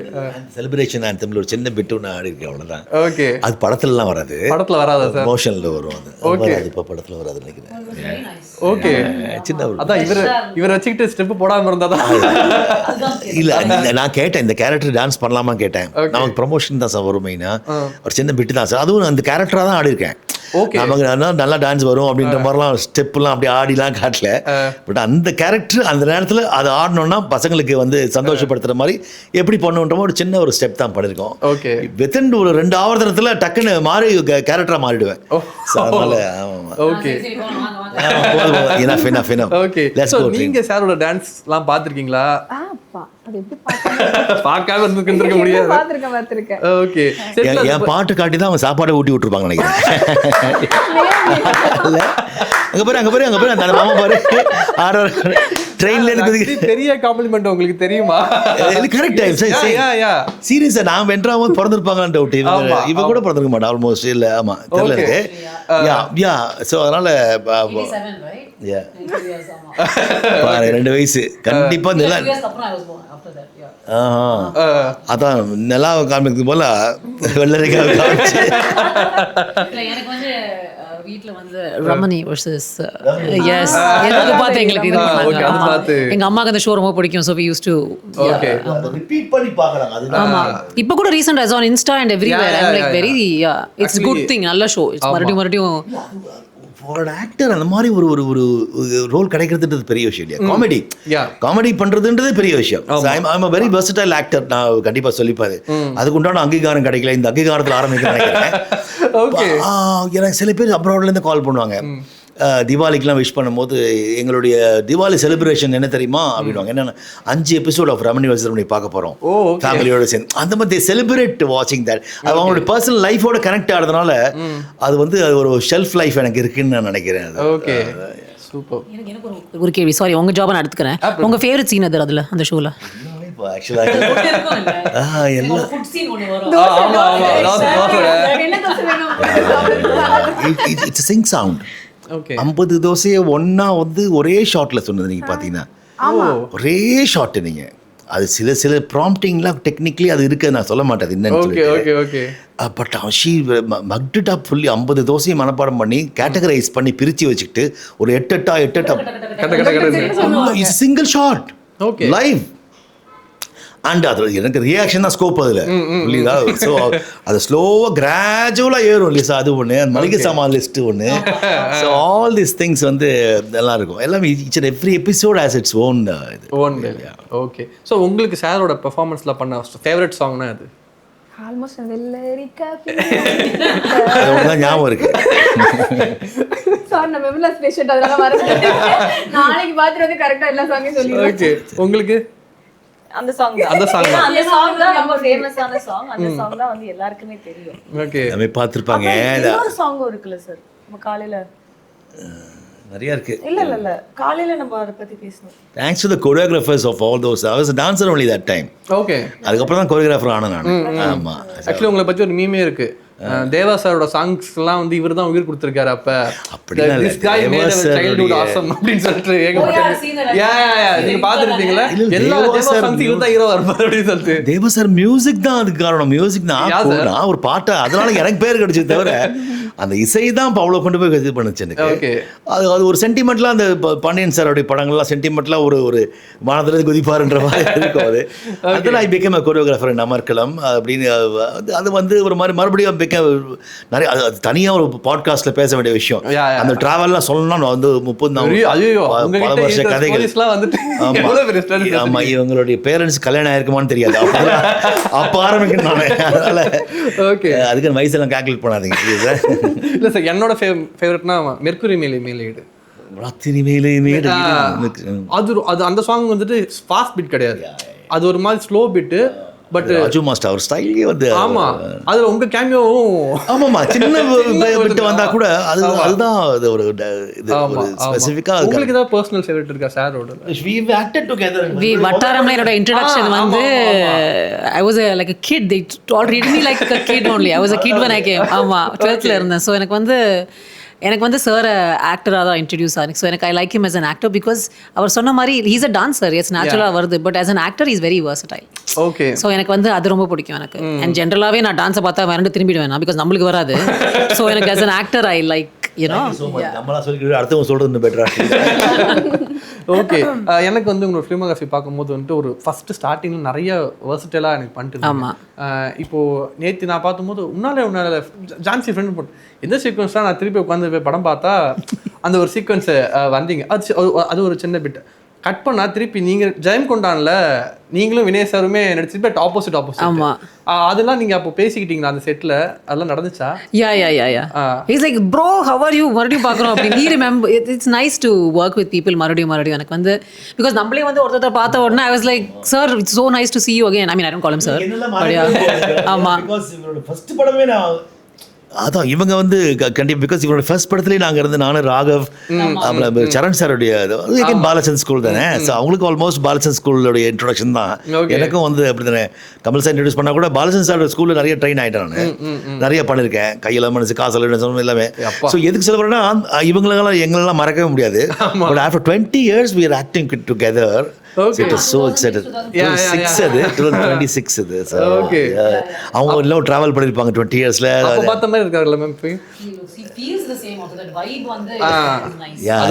செலிப்ரேஷன் ஆந்தம்ல ஒரு சின்ன பிட் ஒன்று ஆடி இருக்கேன், அவ்வளவுதான். ஓகே. அது படத்துலலாம் வராது. படத்துல வராதா சார்? மோஷன்ல வரும் அது. ஓகே. அது இப்ப படத்துல வராது நினைக்கிறேன். ஓகே. சின்ன அதான் இவர் வச்சுக்கிட்டு ஸ்டெப் போடாம இருந்தாதான். இல்ல நான் கேட்டேன், இந்த கேரக்டர் டான்ஸ் பண்ணலாமா கேட்டேன். நமக்கு ப்ரமோஷன் தான் சார் வரும் மெயினா. ஒரு சின்ன பிட்டு தான் சார். அதுவும் அந்த கேரக்டரா தான் ஆடி இருக்கேன். நமக்கு நல்லா டான்ஸ் வரும் அப்படின்ற மாதிரிலாம் ஸ்டெப்லாம் அப்படி ஆடிலாம் காட்டல. பட் அந்த கேரக்டர் அந்த நேரத்தில் அது ஆடணும்னா பசங்களுக்கு வந்து சந்தோஷப்படுத்துற மாதிரி எப்படி பண்ணுன்ற ஒரு சின்ன ஒரு ஸ்டெப் தான் பண்ணியிருக்கோம். ஓகே. வித்தின் ஒரு 2 ஆவர்த்தனத்தில் டக்குன்னு மாறி கேரக்டரா மாறிடுவேன். அதனால ஓகே. ஓகே. நீங்க சாரோட டான்ஸ்லாம் பார்த்திருக்கீங்களா? அது எப்படி பார்க்காம இருந்திருக்க முடியாது. பார்த்திருக்கேன். ஓகே. என் பாட்டு காட்டி தான் அவன் சாப்பாடை ஊட்டி விட்டுருப்பாங்க நினைக்கிறேன். அங்க பாரு அந்த மாமா பாரு ட்ரெயின்ல இருக்கு. பெரிய காம்ப்ளிமெண்ட் உங்களுக்கு தெரியுமா? கரெக்ட். சீரியஸா நான் வென்றாம பிறந்திருப்பாங்கன்னு டவுட். இவ கூட பிறந்திருக்க மாட்டேன் ஆல்மோஸ்ட். இல்ல ஆமா தெரியல இருக்கு. யா ஸோ அதனால 2 வயசு கண்டிப்பா நிலா. அதான் நிலாவை காமிக்கிறது போல வெள்ளரிக்காய் காமிச்சு. எனக்கு வந்து வீட்ல வந்து ரமணி வெர்சஸ் எஸ் எனக்கு பார்த்து எங்களுக்கு இது பண்ணாங்க. எங்க அம்மாக்கு அந்த ஷோ ரொம்ப பிடிக்கும். So we used to repeat பண்ணி பார்க்கறாங்க. அது ஆமா. இப்போ கூட recent as on Insta and everywhere I'm like very it's good thing. நல்ல ஷோ. மறுபடியும் ஒரு ஆக்டர் அந்த மாதிரி ஒரு ரோல் கிடைக்கிறதுன்றது பெரிய விஷயம் இல்லையா? காமெடி பண்றதுன்றது பெரிய விஷயம். I'm very versatile actor. நான் கண்டிப்பா சொல்லிப்பாரு. அதுக்கு உண்டான அங்கீகாரம் கிடைக்கல. இந்த அங்கீகாரத்தில் ஆரம்பிக்க நினைக்கிறேன். எனக்கு சில பேர் அப்ராட்ல இருந்து கால் பண்ணுவாங்க. தீபாவளிக்கெலாம் விஷ் பண்ணும்போது எங்களுடைய தீபாவளி செலிப்ரேஷன் என்ன தெரியுமா அப்படின்வாங்க. என்னென்ன 5 எபிசோட் ஆஃப் ரமணி வெர்சஸ் பார்க்க போகிறோம் ஃபேமிலியோட சேர்ந்து. அந்த மாதிரி செலிப்ரேட் வாட்சிங் தட். அது அவங்களுடைய பர்சனல் லைஃபோட கனெக்ட் ஆகிறதுனால அது வந்து அது ஒரு ஷெல்ஃப் லைஃப் எனக்கு இருக்குன்னு நான் நினைக்கிறேன். Okay super. ஒரு கேள்வி, சாரி உங்க ஜாப் நான் எடுத்துக்கிறேன். உங்க ஃபேவரட் சீன் எது அதுல அந்த ஷோல? It's Singh sound. 50 தோசையை ஒன்னா வந்து ஒரே ஷாட்ல சொன்னது நீங்க பாத்தீங்கன்னா. ஒரே ஷாட் நீங்க அது சில ப்ராம்ப்டிங்லாம் டெக்னிக்கலி அது இருக்குது, நான் சொல்ல மாட்டேன் என்னன்னு ஓகே சொல்லிட்டு. Okay okay. But she mugged up fully 50 தோசையும் மனப்பாடம் பண்ணி கேட்டகரைஸ் பண்ணி பிரித்து வச்சுக்கிட்டு ஒரு 8 it's single shot Okay. Live. And அது எனக்கு ரியாக்ஷன் தான் ஸ்கோப் அதில் புரியுதா. ஸோ அது ஸ்லோவாக கிராஜுவலாக ஏறும் இல்லையா, அது ஒன்று. அந்த மளிகை சாமான் லிஸ்ட்டு ஒன்று. ஸோ ஆல் தீஸ் திங்ஸ் வந்து நல்லா இருக்கும். எல்லாமே each and every episode has its own இது. ஓகே. ஸோ உங்களுக்கு சாரோட பெர்ஃபார்மன்ஸில் பண்ண ஃபேவரட் சாங்னா அது? ஆல்மோஸ்ட் வெள்ளரிக்கா அது ஒன்று தான் ஞாபகம் இருக்கு. சார் நான் மெமரிலெஸ் பேஷண்ட், அதனால வரேன். நாளைக்கு பார்த்துட்டு வந்து கரெக்டாக எல்லா சாங்கையும் சொல்லிடுவேன். ஓகே. உங்களுக்கு அந்த சாங் அந்த சாங் தான். அந்த சாங் தான் ரொம்ப ஃபேமஸான சாங். அந்த சாங் தான் வந்து எல்லாருக்குமே தெரியும். ஓகே. எல்லாமே பார்த்துருப்பாங்க. இன்னொரு சாங்கும் இருக்குல்ல சார், நம்ம காலையில நிறைய இருக்கு. இல்ல காலையில நம்ம அதை பத்தி பேசணும். Thanks to the choreographers of all those. I was a dancer only that time. Okay. அதுக்கப்புறம் தான் கோரியோகிராஃபர் ஆனேன் நான். ஆமாம். ஆக்சுவலி உங்களை பற்றி ஒரு மீமே இருக்கு. தேவா சாரோட சாங்ஸ்லாம் வந்து இவர் தான் உயிர் கொடுத்துருக்காரு. அப்ப this guy made our childhood awesome அப்படின்னு சொல்லிட்டு நீங்க பாத்துருப்பீங்களா? எல்லா தேவா சாங்ஸ் இவர் தான் ஹீரோவா இருப்பாரு அப்படின்னு சொல்லிட்டு. தேவா சார் மியூசிக் தான் அதுக்கு காரணம். மியூசிக் நான் ஒரு பாட்டை அதனால எனக்கு பேர் கிடைச்சது தவிர அந்த இசை தான் அவ்வளோ கொண்டு போய் இது பண்ணுச்சு எனக்கு. அது ஒரு சென்டிமெண்ட்லாம் அந்த பாண்டியன் சாரோடைய படங்கள்லாம் சென்டிமெண்ட்லாம் ஒரு வானத்துல குதிப்பாருன்ற மாதிரி இருக்கும். அதில் ஐ பிகேம் கோரியோகிராஃபர் இன் அமர்கலம் அப்படின்னு. அது வந்து ஒரு மாதிரி மறுபடியும் நிறைய அது தனியாக ஒரு பாட்காஸ்ட்டில் பேச வேண்டிய விஷயம். அந்த ட்ராவல்லாம் சொல்லணும்னா வந்து 30 பல வருஷ கதைகள். ஆமாம், இவங்களுடைய பேரண்ட்ஸ் கல்யாணம் ஆயிருக்குமான்னு தெரியாது. அப்போ ஆரம்பிக்கணும் நான். அதனால அதுக்கு வயசுலாம் கால்குலேட் பண்ணாதீங்க. இல்லை சார், என்னோட ஃபேவரட்னா மெர்க்குரி மேலே மேலேடு. அது அந்த சாங் வந்துட்டு ஃபாஸ்ட் பீட் கிடையாது, அது ஒரு மாதிரி slow beat. But Raju master அவர் ஸ்டைலே வந்து ஆமா, அதுல உங்க கேமியோவும் ஆமாமா சின்ன பிட் வந்தா கூட அதுதான் அது ஒரு இது ஒரு ஸ்பெசிஃபிக்கா. உங்களுக்கு ஏதாவது பர்சனல் ஃபேவரட் இருக்கா சாரோட? we acted together. வட்டாரம்ல என்னோட இன்ட்ரோடக்ஷன் வந்து I was like a kid, they all treated me like a kid only. I was a kid when I came. ஆமா, 12th ல இருந்தேன். ஸோ எனக்கு வந்து சார் ஆக்டராக தான் இன்ட்ரடியூஸ் ஆனது. ஸோ எனக்கு I like him as an actor because அவர் சொன்ன மாதிரி ஹீஸ் அ டான்சர். எஸ், நேச்சுரலாக வருது. But as an actor is very versatile. Okay. So எனக்கு வந்து அது ரொம்ப பிடிக்கும் எனக்கு. அண்ட் ஜென்ரலாகவே நான் டான்ஸை பார்த்தா விரண்டு திரும்பிடுவேன் பிகாஸ் நம்மளுக்கு வராது. ஸோ எனக்கு as an actor I like, you know. நம்மளா சொல்லி அடுத்தவங்க சொல்றது பெட்டரா. ஓகே. எனக்கு வந்து உங்களோட ஃபிலிமோகிராஃபி பார்க்கும்போது வந்துட்டு ஒரு ஃபர்ஸ்ட் ஸ்டார்டிங்கில் நிறைய வெர்சடைலாக எனக்கு பண்ணிட்டு. ஆமாம். இப்போது நேற்று நான் பார்க்கும்போது உன்னால ஜான்சி ஃப்ரெண்ட் போட்டு எந்த சீக்வன்ஸ்லாம் நான் திருப்பி உட்காந்து போய் படம் பார்த்தா அந்த ஒரு சீக்வன்ஸை வந்தீங்க. அது ஒரு சின்ன பிட் கட் பண்ணா திருப்பி நீங்க ஜெயம் கொண்டான்ல நீங்களும் வினய் சாருமே நடிச்சு பட் ஆப்போசிட். ஆமா, அதெல்லாம் நீங்க அப்போ பேசிக்கிட்டீங்களா அந்த செட்ல? அதெல்லாம் நடந்துச்சா? Yeah is like bro how are you மறுபடியும் பார்க்குறோம் அப்படின்னு. நீ remember it's nice to work with people மறுபடியும் எனக்கு வந்து பிகாஸ் நம்மளே வந்து ஒருத்தர் பார்த்த உடனே ஐ was like sir it's so nice to see you again. I mean I don't call him sir. ஆமா, ஃபர்ஸ்ட் படமே நான் அதான் இவங்க வந்து கண்டிப்பாக பிகாஸ் இவரோட ஃபர்ஸ்ட் படத்துலேயே நாங்கள் இருந்து நானும் ராகவ் சரண் சாருடைய பாலச்சந்த் ஸ்கூல் தானே. ஸோ அவங்களுக்கு ஆல்மோஸ்ட் பாலச்சந்த் ஸ்கூலோடைய இன்ட்ரொடக்ஷன் தான் எனக்கும் வந்து அப்படி தானே. கமல் சார் இன்ட்ரடியூஸ் பண்ணால் கூட பாலச்சந்த் சாரோட ஸ்கூலில் நிறைய ட்ரெயின் ஆகிட்டேன் நான். நிறைய பண்ணியிருக்கேன், கையில் மனசு காசல் எல்லாமே. ஸோ எதுக்கு சொல்ல போகிறேன்னா இவங்களெல்லாம் எங்களெல்லாம் மறக்கவே முடியாது. But after 20 years we are acting together. It was so excited. 26 அது. அவங்க எல்லாம் ட்ராவல் பண்ணியிருப்பாங்க 20 yearsல. அப்போ பார்த்த மாதிரி இருக்காருல்ல ma'am? he feels the same also, that vibe வந்து is nice. Yeah,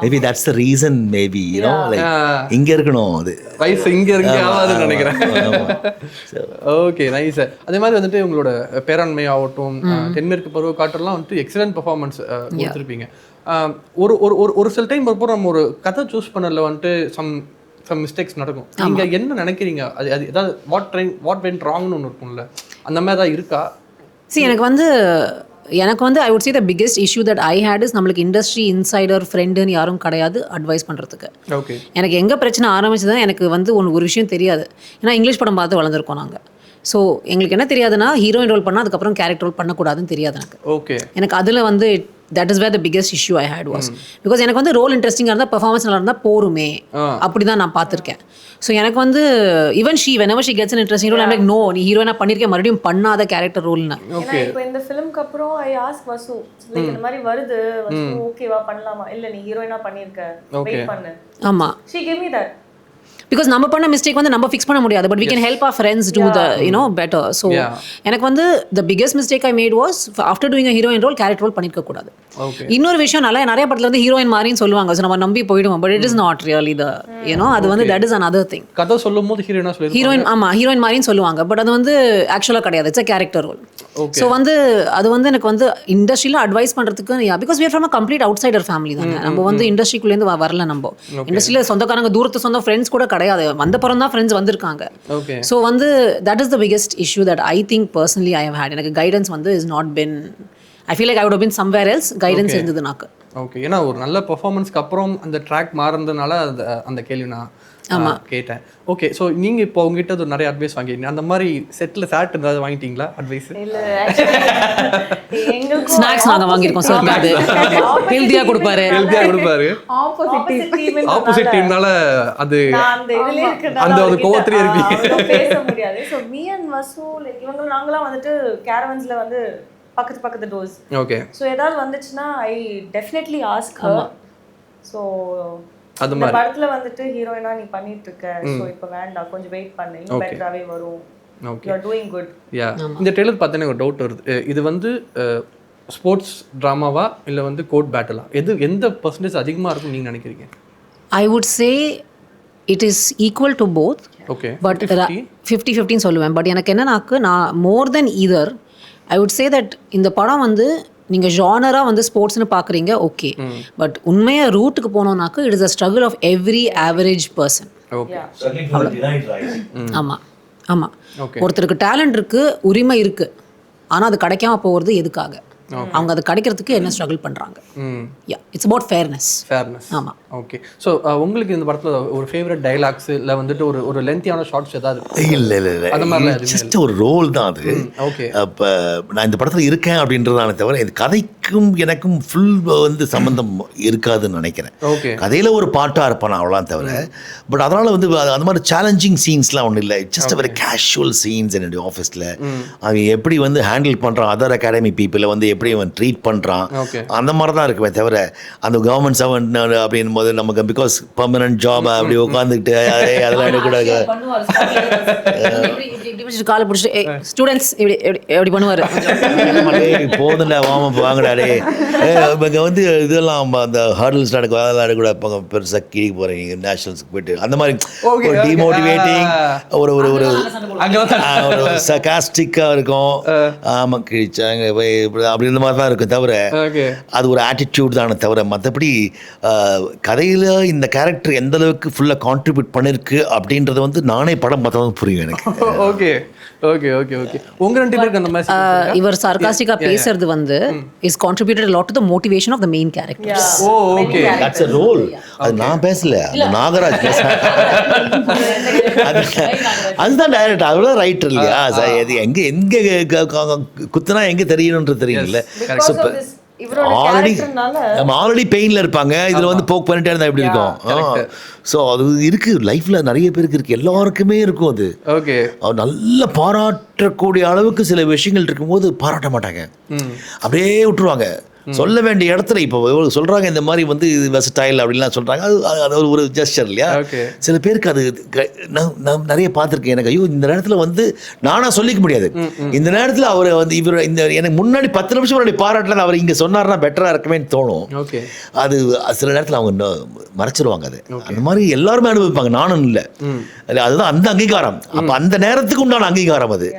maybe that's the reason, maybe, you know, like இங்க இருக்கணும் அது வயசு இங்க இருக்கு ஆவாதுன்னு நினைக்கிறேன். Okay, nice. அதே மாதிரி வந்துட்டு உங்களோட பேராண்மை ஆகட்டும், தென்மேற்கு பருவ காற்றெல்லாம் வந்துட்டு எக்ஸலன்ட் பெர்ஃபார்மன்ஸ் கொடுத்துருப்பீங்க. ஒரு சில டைம் இப்போ நம்ம ஒரு கதை சூஸ் பண்ணல வந்துட்டு சம் மிஸ்டேக்ஸ் நடக்கும். நீங்க என்ன நினைக்கிறீங்க? அது ஏதாவது வாட் வென்ட் ராங்னு ஒன்று இருக்கும்ல, அந்த மாதிரி தான் இருக்கா? எனக்கு வந்து I would say the biggest issue that I had is நம்மளுக்கு இண்டஸ்ட்ரி இன்சைடர் ஃப்ரெண்டுன்னு யாரும் கிடையாது அட்வைஸ் பண்ணுறதுக்கு. ஓகே. எனக்கு எங்கே பிரச்சனை ஆரம்பிச்சதுன்னா எனக்கு வந்து ஒரு விஷயம் தெரியாது. ஏன்னா இங்கிலீஷ் படம் பார்த்து வளர்ந்துருக்கோம் நாங்கள். ஸோ எங்களுக்கு என்ன தெரியாதுன்னா ஹீரோயின் ரோல் பண்ணால் அதுக்கப்புறம் கேரக்டர் ரோல் பண்ணக்கூடாதுன்னு தெரியாது எனக்கு. ஓகே. எனக்கு அதில் வந்து that is where the biggest issue I had was because எனக்கு வந்து ரோல் இன்ட்ரெஸ்டிங்காக இருந்தால் பெர்ஃபார்மன்ஸ் நல்லா இருந்தால் போருமே அப்படி தான் நான் பார்த்துருக்கேன். ஸோ எனக்கு வந்து even whenever she gets an interesting role I'm like no, நீ ஹீரோயினா பண்ணியிருக்கேன் மறுபடியும் பண்ணாத கேரக்டர் ரோல்னு. ஏன்னா இப்போ இந்த ஃபிலிம்க்கு அப்புறம் ஐ ஆஸ்க் வசு லைக் இந்த மாதிரி வருது வசு ஓகேவா பண்ணலாமா? இல்லை நீ ஹீரோயினா பண்ணியிருக்க வெயிட் பண்ணு. ஆமாம், she gave me that. Because நம்ம பண்ண மிஸ்டேக் வந்து நம்ம ஃபிக்ஸ் பண்ண முடியாது, but we can help our friends do the better. So எனக்கு வந்து the biggest mistake I made was after doing a heroine role character role பண்ணிருக்க கூடாது. இன்னொரு விஷயம் நிறைய படத்துல வந்து ஹீரோயின் மாதிரின்னு சொல்லுவாங்க, ஸோ நம்ம நம்பி போயிடுவோம், but it is not really the அது வந்து தட் இஸ் another thing. கதை சொல்லும் போது ஹீரோயினா சொல்லி ஹீரோயின் ஹீரோயின் மாதிரின்னு சொல்லுவாங்க, பட் அது வந்து ஆக்சுவலாக கிடையாது, it's a character role. So வந்து அது வந்து எனக்கு வந்து இண்டஸ்ட்ரியில் அட்வைஸ் பண்ணுறதுக்கு because we are from a complete outsider family தானே, நம்ம வந்து இண்டஸ்ட்ரிக்குள்ளேருந்து வரல, நம்ம இண்டஸ்ட்ரியில் சொந்தக்காரங்க தூரத்து சொந்த ஃப்ரெண்ட்ஸ் கூட கிடையாது, வந்த பிறகு தான் ஃப்ரெண்ட்ஸ் வந்திருக்காங்க. ஸோ வந்து that is the biggest issue that I think personally I have had. எனக்கு கைடன்ஸ் வந்து is not been, I feel like I would have been somewhere else, guidance இருந்தது எனக்கு. ஓகே, ஏன்னா ஒரு நல்ல பெர்ஃபார்மன்ஸ்க்கு அப்புறம் அந்த ட்ராக் மாறுறதுனால அந்த கேள்வி நான் கேட்டேன். ஓகே, ஸோ நீங்கள் இப்போ உங்ககிட்ட ஒரு நிறைய அட்வைஸ் வாங்கிட்டீங்க, அந்த மாதிரி செட்டில் சேட் ஏதாவது வாங்கிட்டீங்களா அட்வைஸ்? ஸ்நாக்ஸ் நாங்கள் வாங்கியிருக்கோம் சார், அது ஹெல்த்தியாக கொடுப்பாரு. ஆப்போசிட் டீம்னால அது அந்த ஒரு கோவத்திலே இருப்பீங்க. பேச முடியாது. So me and Vasu like இவங்க நாங்களாம் வந்துட்டு கேரவன்ஸ்ல வந்து பக்கத்து டோர்ஸ். ஓகே, ஸோ ஏதாவது வந்துச்சுன்னா I definitely ask her. So அது இந்த படத்துல வந்துட்டு ஹீரோயினா நீ பண்ணிட்டு இருக்க, ஸோ இப்போ வேண்டாம், கொஞ்சம் வெயிட் பண்ணு, இன்னும் பெட்டராகவே வரும், யூ ஆர் டூயிங் குட். யா, இந்த ட்ரெய்லர் பார்த்தேன்னு ஒரு டவுட் வருது, இது வந்து ஸ்போர்ட்ஸ் ட்ராமாவா இல்லை வந்து கோர்ட் பேட்டலா, எந்த பர்சன்டேஜ் அதிகமாக இருக்கும் நீங்கள் நினைக்கிறீங்க? I would say it is equal to both. Okay, but 50-50 சொல்லுவேன். பட் எனக்கு என்னன்னாக்கு நான் more than either I would say that இந்த படம் வந்து நீங்கள் ஜானராக வந்து ஸ்போர்ட்ஸ்னு பார்க்குறீங்க, ஓகே, பட் உண்மையாக ரூட்டுக்கு போனோம்னாக்கு it is a struggle of every average person. Okay, ஆமாம் ஆமாம், ஒருத்தருக்கு டேலண்ட் இருக்குது, உரிமை இருக்குது, ஆனால் அது கிடைக்காம போகிறது எதுக்காக, அவங்க அது கிடைக்கிறதுக்கு என்ன ஸ்ட்ரகிள் பண்ணுறாங்க. யா, இட்ஸ் அபவுட் ஃபேர்னஸ். ஆமாம். ஓகே, ஸோ உங்களுக்கு இந்த படத்தில் ஒரு ஃபேவரட் டைலாக்ஸ் இல்லை வந்துட்டு ஒரு லென்த்தியான ஷார்ட்ஸ் ஏதாவது? இல்லை அந்த மாதிரி ஜஸ்ட் ஒரு ரோல் தான் அது. ஓகே, அப்போ நான் இந்த படத்தில் இருக்கேன் அப்படின்றதானே தவிர இது கதைக்கும் எனக்கும் ஃபுல் வந்து சம்மந்தம் இருக்காதுன்னு நினைக்கிறேன். ஓகே, கதையில் ஒரு பாட்டாக இருப்பேன் அவ்வளோதான் தவிர, பட் அதனால் வந்து அந்த மாதிரி சேலஞ்சிங் சீன்ஸ்லாம் ஒன்றும் இல்லை. ஜஸ்ட் வெரி கேஷுவல் சீன்ஸ் என்னுடைய ஆஃபீஸில். அவன் எப்படி வந்து ஹேண்டில் பண்ணுறான் அதர் அகாடமி பீப்புளை வந்து எப்படி அவன் ட்ரீட் பண்ணுறான், அந்த மாதிரி தான் இருக்குமே தவிர அந்த கவர்மெண்ட் சர்வெண்ட் அப்படின் போது நமக்கு பிகாஸ் பர்மனன்ட் ஜாப் அப்படி உட்காந்துக்கிட்டு அதெல்லாம் எடுக்கக்கூடாது. காலை பிடிச்சி ஸ்டூடெண்ட்ஸ் எப்படி பண்ணுவார், போதுண்டா வார்ம் வாங்கடாடே, இங்கே வந்து இதெல்லாம் அந்த ஹர்டல்ஸ் நடக்கும் அதெல்லாம் எடுக்கூடாது, பெருசாக கீழே போகிறீங்க நேஷனல்ஸுக்கு போயிட்டு அந்த மாதிரி ஒரு டிமோட்டிவேட்டிங் ஒரு ஒரு ஒரு ஒரு சர்காஸ்டிக்காக இருக்கும். ஆமாம் கிழிச்சாங்க அப்படி இந்த மாதிரி தான் இருக்கும் தவிர அது ஒரு ஆட்டிடியூட் தானே தவிர மற்றபடி கதையில் இந்த கேரக்டர் எந்த அளவுக்கு ஃபுல்லாக கான்ட்ரிபியூட் பண்ணிருக்கு அப்படின்றத வந்து நானே படம் பார்த்தா புரியும் எனக்கு. ஓகே ஓகே ஓகே ஓகே, உங்க ரெண்டு பேருக்கு அந்த மாதிரி இவர் சார்காஸ்டிக்கா பேசுறது வந்து is contributed lot to the motivation of the main characters. Oh okay, that's a role. அது நான் பேசல, அது நாகராஜ் பேசுறாரு. அதுதான் டைரக்டர், அவ்வளோ ரைட்டர் இல்லையா? எங்க எங்க குத்துனா எங்க தெரியணும்ன்றது தெரியல. ஆல்ரெடி பெயின்ல இருப்பாங்க, இதுல வந்து போக் பண்ணிட்டே இருந்தா எப்படி இருக்கும்? ஸோ அது இருக்கு லைஃப்ல நிறைய பேருக்கு இருக்கு, எல்லாருக்குமே இருக்கும் அது. ஓகே, நல்ல பாராட்டக்கூடிய அளவுக்கு சில விஷயங்கள் இருக்கும்போது பாராட்ட மாட்டாங்க, அப்படியே விட்டுருவாங்க. சொல்ல வேண்டிய இடத்துல இப்போ சொல்றாங்க இந்த மாதிரி வந்து இது வெர்சடைல் அப்படின்லாம் சொல்றாங்க, அது ஒரு ஜெஸ்டர் இல்லையா? சில பேருக்கு அது நான் நிறைய பார்த்துருக்கேன். எனக்கு ஐயோ இந்த நேரத்தில் வந்து நானா சொல்லிக்க முடியாது, இந்த நேரத்தில் அவர் வந்து இவர் இந்த எனக்கு முன்னாடி 10 நிமிஷம் முன்னாடி பாராட்டல அவர் இங்கே சொன்னார்னா பெட்டராக இருக்குமேன்னு தோணும். அது சில நேரத்தில் அவங்க மறைச்சிருவாங்க. அது அந்த மாதிரி எல்லாருமே அனுபவிப்பாங்க, நானும் இல்லை. அதுதான் அந்த அங்கீகாரம், அப்போ அந்த நேரத்துக்கு உண்டான அங்கீகாரம் அது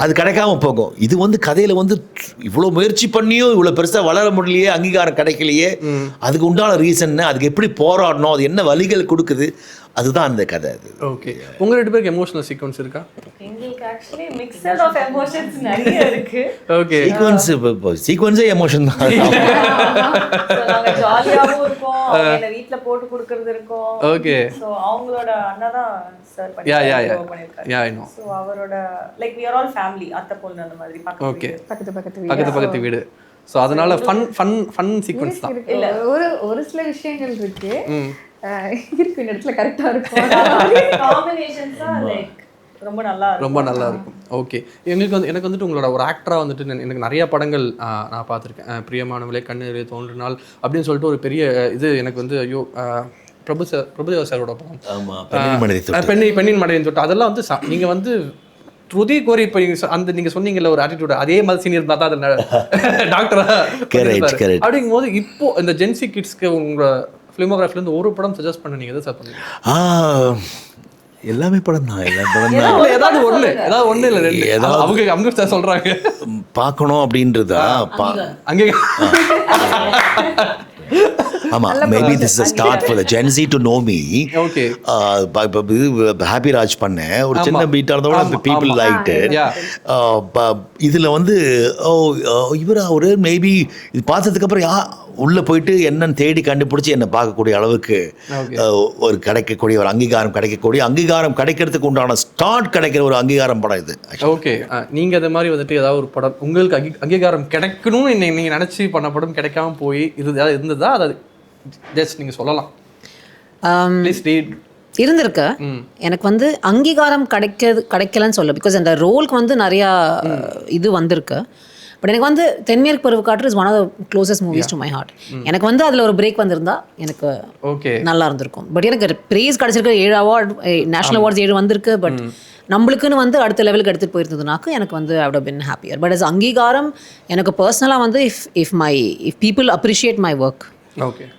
அது கிடைக்காம போகும். இது வந்து கதையில் வந்து இவ்வளோ முயற்சி பண்ணியும் இவ்வளோ பெருசாக வளர முடியலையே, அங்கீகாரம் கிடைக்கலையே, அதுக்கு உண்டான ரீசன் அதுக்கு எப்படி போராடணும், அது என்ன வழிகள் கொடுக்குது, அதுதான் அந்த கதை. அது ஓகே, உங்க ரெண்டு பேருக்கு எமோஷனல் சீக்வென்ஸ் இருக்கா? எங்களுக்கு एक्चुअली மிக்சட் ஆஃப் எமோஷன்ஸ் நிறைய இருக்கு. ஓகே, சீக்வென்ஸே எமோஷன் தான். நாங்க ஜாலியாவும் இருக்கோம், என்ன வீட்ல போட்டு கொடுக்கிறது இருக்கும். ஓகே, சோ அவங்களோட அண்ணா தான் சார் பண்ணிருக்காரு. யா ஐ நோ. சோ அவரோட like we are all family, அத்தை பொண்ணு அந்த மாதிரி பக்கத்து வீடு. ஸோ அதனால ஃபன் சீக்வென்ஸ் தான். இல்ல ஒரு சில விஷயங்கள் இருக்கு இருக்கு இந்த இடத்துல கரெக்டா இருக்கும், காம்பினேஷன்ஸா லைக் ரொம்ப நல்லா இருக்கும். ஓகே, எனக்கு வந்துட்டு உங்களோட ஒரு ஆக்டராக வந்துட்டு எனக்கு நிறைய படங்கள் நான் பார்த்துருக்கேன். பிரியமானவளே, கண்ணீரே தோன்றினால் அப்படின்னு சொல்லிட்டு ஒரு பெரிய இது எனக்கு வந்து ஐயோ பிரபுதேவா சாரோட படம். ஆமாம், பெண்ணின் மனதை தொட்டு. பெண்ணின் மடைன்னு சொல்லிட்டு அதெல்லாம் வந்து நீங்கள் வந்து ருதி கோரி இப்போ அந்த நீங்கள் சொன்னீங்கல்ல ஒரு ஆட்டிடியூட், அதே மாதிரி சீனியர் இருந்தால் தான் அது டாக்டராக அப்படிங்கும்போது இப்போ இந்த ஜென்சி கிட்ஸ்க்கு உங்களோட ஃபிலிமோகிராஃபிலேருந்து ஒரு படம் சஜஸ்ட் பண்ண நீங்கள் எதை சார் பண்ணுவீங்க? எல்லாமே படம் தான், எல்லா படம் தான். ஏதாவது ஒன்று இல்லை ரெண்டு அவங்க சொல்கிறாங்க பார்க்கணும் அப்படின்றதா. அங்கே ஆமா, maybe this is a start for the Gen Z to know me. Okay. Happy Raj பண்ணேன், ஒரு சின்ன பீட்டா இருந்தோட people liked it. இதுல வந்து இவர் அவரு மேபி இது பார்த்ததுக்கு அப்புறம் உள்ள போயிட்டு என்னன்னு தேடி கண்டுபிடிச்சி என்னை பார்க்கக்கூடிய அளவுக்கு ஒரு கிடைக்கக்கூடிய ஒரு அங்கீகாரம் கிடைக்கிறதுக்கு உண்டான ஸ்டார்ட் கிடைக்கிற ஒரு அங்கீகாரம் படம் இது. ஓகே, நீங்க அது மாதிரி வந்துட்டு ஏதாவது ஒரு படம் உங்களுக்கு அங்கீகாரம் கிடைக்கணும்னு நீங்க நினைச்சு பண்ண படம் கிடைக்காம போய் இது ஏதாவது இருந்ததா? அதை ஜஸ்ட் நீங்க சொல்லலாம். இருந்திருக்கு. எனக்கு வந்து அங்கீகாரம் கிடைக்கலன்னு சொல்ல, பிகாஸ் அந்த ரோலுக்கு வந்து நிறையா இது வந்திருக்கு. பட் எனக்கு வந்து தென்மேற்கு பருவக்காற்று is one of the closest movies to my heart. எனக்கு வந்து அதில் ஒரு பிரேக் வந்திருந்தா எனக்கு நல்லா இருந்திருக்கும். பட் எனக்கு ப்ரைஸ் கிடச்சிருக்கு, 7 அவார்ட், நேஷனல் அவார்ட்ஸ் 7 வந்திருக்கு. பட் நம்மளுக்குன்னு வந்து அடுத்த லெவலுக்கு எடுத்துகிட்டு போயிருந்ததுனாக்க எனக்கு வந்து I would have been happier. But as அங்கீகாரம் எனக்கு பர்சனலாக வந்து if people appreciate my work,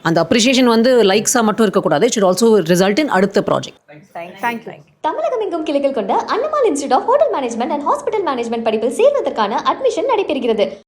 அந்த அப்ரிஷியேஷன் வந்து லைக்ஸாக மட்டும் இருக்கக்கூடாது. It should also result in அடுத்த ப்ராஜெக்ட். தேங்க்யூ. தமிழகம் எங்கும் கிளைகள் கொண்ட Annamal institute of hotel management and hospital management படிப்பில் சேர்வதற்கான அட்மிஷன் நடைபெறுகிறது.